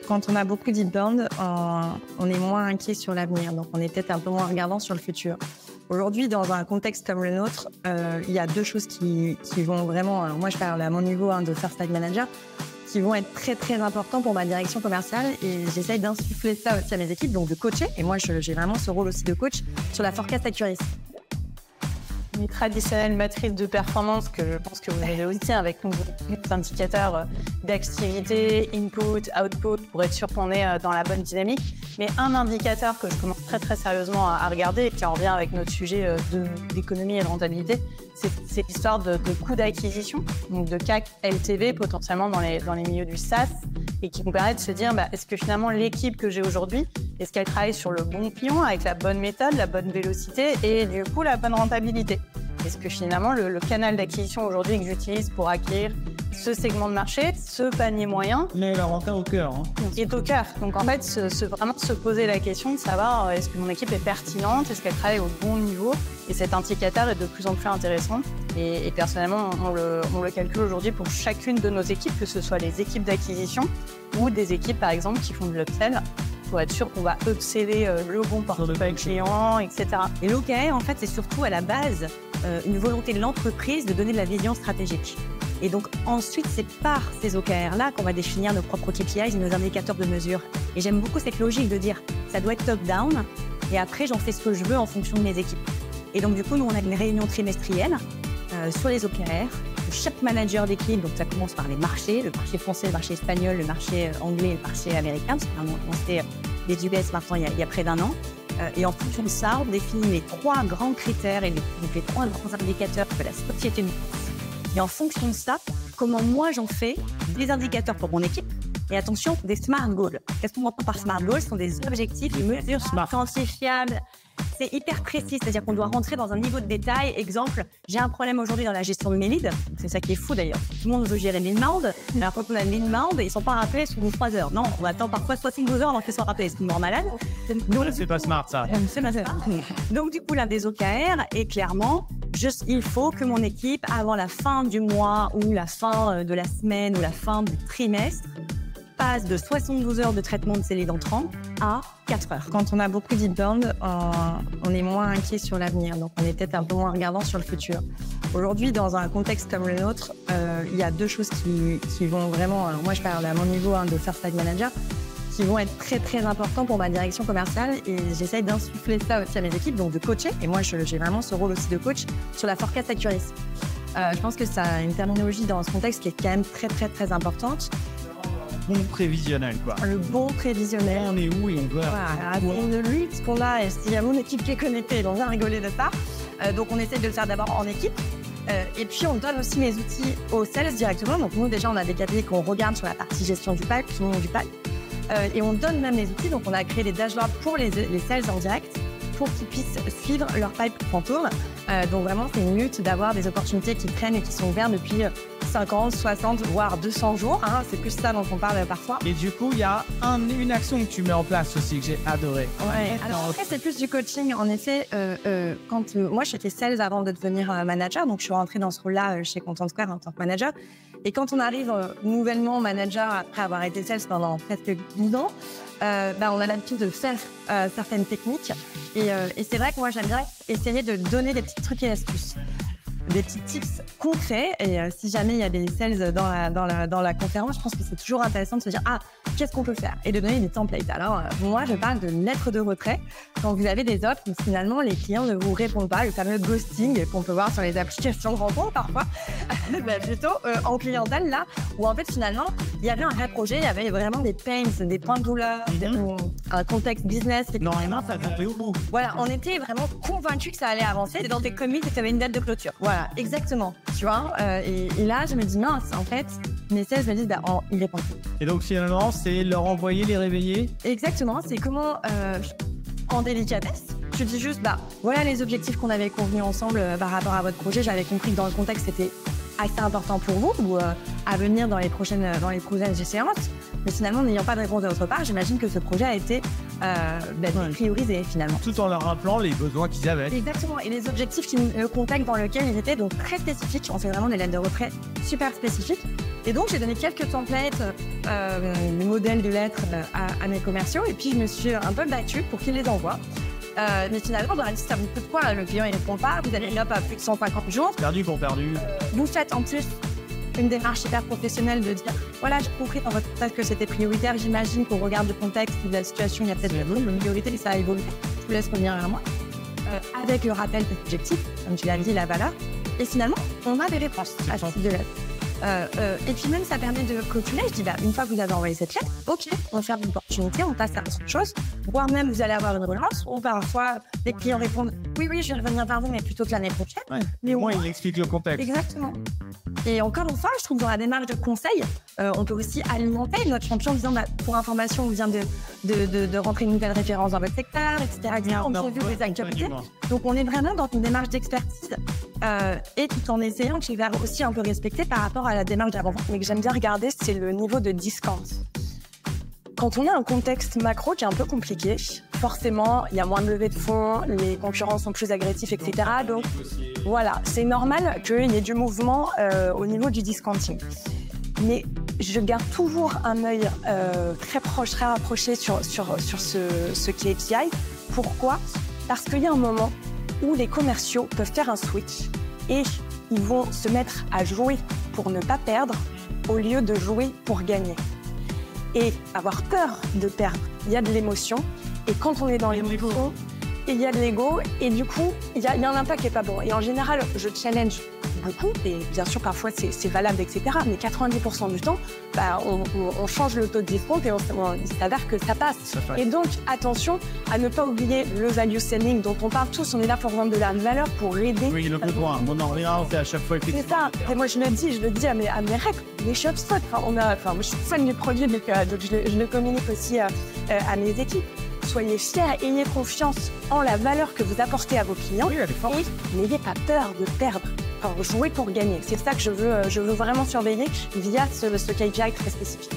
Quand on a beaucoup d'inbound, on est moins inquiet sur l'avenir, donc on est peut-être un peu moins regardant sur le futur. Aujourd'hui, dans un contexte comme le nôtre, il y a deux choses qui vont vraiment, alors moi je parle à mon niveau de First Tag Manager, qui vont être très très importants pour ma direction commerciale, et j'essaye d'insuffler ça aussi à mes équipes, donc de coacher, et moi j'ai vraiment ce rôle aussi de coach sur la forecast accuracy. Une traditionnelle matrice de performance que je pense que vous avez aussi avec nos indicateurs d'activité, input, output, pour être sûr qu'on est dans la bonne dynamique. Mais un indicateur que je commence très très sérieusement à regarder, et qui en revient avec notre sujet d'économie et de rentabilité, c'est l'histoire de coût d'acquisition, donc de CAC LTV potentiellement dans les milieux du SaaS, et qui nous permet de se dire est-ce que finalement l'équipe que j'ai aujourd'hui, est-ce qu'elle travaille sur le bon client avec la bonne méthode, la bonne vélocité et du coup la bonne rentabilité? Est-ce que finalement le canal d'acquisition aujourd'hui que j'utilise pour acquérir ce segment de marché, ce panier moyen, mais la renta au cœur, est au cœur. Donc en fait, vraiment se poser la question de savoir est-ce que mon équipe est pertinente, est-ce qu'elle travaille au bon niveau, et cet indicateur est de plus en plus intéressant. Et personnellement, on le calcule aujourd'hui pour chacune de nos équipes, que ce soit les équipes d'acquisition ou des équipes par exemple qui font de l'upsell, pour être sûr qu'on va upseller le bon portefeuille client, etc. Et l'OKR, en fait, c'est surtout à la base une volonté de l'entreprise de donner de la vision stratégique. Et donc ensuite, c'est par ces OKR-là qu'on va définir nos propres KPIs et nos indicateurs de mesure. Et j'aime beaucoup cette logique de dire, ça doit être top-down, et après, j'en fais ce que je veux en fonction de mes équipes. Et donc du coup, nous, on a une réunion trimestrielle sur les OKR. Chaque manager d'équipe, donc ça commence par les marchés, le marché français, le marché espagnol, le marché anglais, le marché américain, parce qu'on a lancé les US maintenant il y a près d'un an. Et en fonction de ça, on définit les trois grands critères et les trois grands indicateurs que la société nous pousse. Et en fonction de ça, comment moi j'en fais des indicateurs pour mon équipe. Et attention, des SMART goals. Qu'est-ce qu'on entend par SMART goals? Ce sont des objectifs, des mesures quantifiables. C'est hyper précis, c'est-à-dire qu'on doit rentrer dans un niveau de détail. Exemple, j'ai un problème aujourd'hui dans la gestion de mes leads. C'est ça qui est fou d'ailleurs. Tout le monde veut gérer l'inbound. Alors quand on a l'inbound, ils ne sont pas rappelés sous 3 heures. Non, on attend parfois 72 heures avant qu'ils soient rappelés. C'est une mort malade. Donc, c'est pas smart ça. C'est pas ça. Donc du coup, l'un des OKR est clairement, il faut que mon équipe, avant la fin du mois ou la fin de la semaine ou la fin du trimestre, passe de 72 heures de traitement de ces leads entrants à 4 heures. Quand on a beaucoup d'inbound, on est moins inquiet sur l'avenir, donc on est peut-être un peu moins regardant sur le futur. Aujourd'hui, dans un contexte comme le nôtre, il y a deux choses qui vont vraiment, alors moi je parle à mon niveau de First Tag Manager, qui vont être très très importants pour ma direction commerciale, et j'essaye d'insuffler ça aussi à mes équipes, donc de coacher, et moi j'ai vraiment ce rôle aussi de coach sur la forecast accuracy. Je pense que ça a une terminologie dans ce contexte qui est quand même très très très importante. Bon prévisionnel, quoi. Le bon prévisionnel. On est où et on doit... Voilà, c'est une lutte qu'on a, et s'il y a mon équipe qui est connectée, on vient rigoler de ça. Donc on essaie de le faire d'abord en équipe. Et puis on donne aussi les outils aux sales directement. Donc nous déjà on a des KPI qu'on regarde sur la partie gestion du pipe, finition du pipe. Et on donne même les outils. Donc on a créé des dashboards pour les sales en direct, pour qu'ils puissent suivre leur pipe fantôme. Donc vraiment, c'est une lutte d'avoir des opportunités qui prennent et qui sont ouvertes depuis 50, 60, voire 200 jours. C'est plus ça dont on parle parfois. Et du coup, il y a une action que tu mets en place aussi que j'ai adoré. Ouais. Alors après, c'est plus du coaching. En effet, quand moi, j'étais sales avant de devenir manager, donc je suis rentrée dans ce rôle-là chez Content Square en tant que manager. Et quand on arrive nouvellement manager après avoir été sales pendant presque 10 ans, on a l'habitude de faire certaines techniques. Et c'est vrai que moi, j'aime bien essayer de donner des petits trucs et astuces, des petits tips concrets. Et si jamais il y a des sales dans la conférence, je pense que c'est toujours intéressant de se dire qu'est-ce qu'on peut faire, et de donner des templates. Alors moi, je parle de lettres de retrait. Quand vous avez des offres où finalement les clients ne vous répondent pas, le fameux ghosting qu'on peut voir sur les applications de rencontre parfois, plutôt en clientèle là, où en fait finalement il y avait un vrai projet, il y avait vraiment des pains, des points de douleur, un contexte business. Normalement, ça va au bout. Voilà, on était vraiment convaincus que ça allait avancer. C'était dans tes commits et tu avais une date de clôture. Voilà, exactement. Tu vois, et là je me dis mince, en fait, mes sales me disent ils répondent. Et donc finalement, c'est leur envoyer, les réveiller. Exactement, c'est comment en délicatesse. Je dis juste, voilà les objectifs qu'on avait convenus ensemble par rapport à votre projet. J'avais compris que dans le contexte, c'était assez important pour vous, ou à venir dans les prochaines échéances. Mais finalement, n'ayant pas de réponse de votre part, j'imagine que ce projet a été priorisé finalement. Tout en leur rappelant les besoins qu'ils avaient. Exactement, et les objectifs, le contexte dans lequel ils étaient, donc très spécifiques. On fait vraiment des lettres de retrait super spécifiques. Et donc, j'ai donné quelques templates, des modèles de lettres à mes commerciaux. Et puis, je me suis un peu battue pour qu'ils les envoient. Mais finalement, dans la liste, ça vous coûte quoi? Le client, il répond pas. Vous allez là à plus de 150 jours. Perdu pour perdu. Vous faites en plus une démarche hyper professionnelle de dire voilà, j'ai compris dans votre contexte que c'était prioritaire. J'imagine qu'on regarde le contexte de la situation. Il y a peut-être une priorité et ça a évolué. Je vous laisse revenir vers moi. Avec le rappel de l'objectif, comme tu l'as dit, la valeur. Et finalement, on a des réponses à ce type de lettre. Et puis même, ça permet de clôturer. Je dis, une fois que vous avez envoyé cette lettre, ok, on ferme l'opportunité, on passe à autre chose. Voire même, vous allez avoir une relance. Ou parfois, les clients répondent, oui, je vais revenir vers vous, mais plutôt que l'année prochaine. Ouais. Mais au moins, il explique le contexte. Exactement. Et encore une fois, je trouve dans la démarche de conseil, on peut aussi alimenter notre champion en disant, pour information, on vient de rentrer une nouvelle référence dans votre secteur, etc. On peut vu les actualités. Donc, on est vraiment dans une démarche d'expertise et tout en essayant qu'il va aussi un peu respecter par rapport à la démarche d'avant-vente. Mais que j'aime bien regarder, c'est le niveau de discount. Quand on a un contexte macro qui est un peu compliqué, forcément, il y a moins de levée de fonds, les concurrents sont plus agressifs, etc. Donc, voilà, c'est normal qu'il y ait du mouvement au niveau du discounting. Mais je garde toujours un œil très proche, très rapproché sur ce KPI. Pourquoi? Parce qu'il y a un moment où les commerciaux peuvent faire un switch et ils vont se mettre à jouer pour ne pas perdre au lieu de jouer pour gagner. Et avoir peur de perdre, il y a de l'émotion. Et quand on est dans l'émotion, il y a de l'ego. Et du coup, il y a un impact qui n'est pas bon. Et en général, je challenge beaucoup. Et bien sûr, parfois, c'est valable, etc. Mais 90% du temps, on change le taux de discount et il s'avère que ça passe. Et donc, attention à ne pas oublier le value selling dont on parle tous. On est là pour vendre de la valeur, pour aider. Oui, le besoin. On en rien, on fait à chaque fois. C'est ça. Et moi, je le dis à mes règles, les shop stock. Moi, je suis fan du produit, donc je le communique aussi à mes équipes. Soyez fiers, ayez confiance en la valeur que vous apportez à vos clients et n'ayez pas peur de perdre. Jouer pour gagner. C'est ça que je veux vraiment surveiller via ce KPI très spécifique.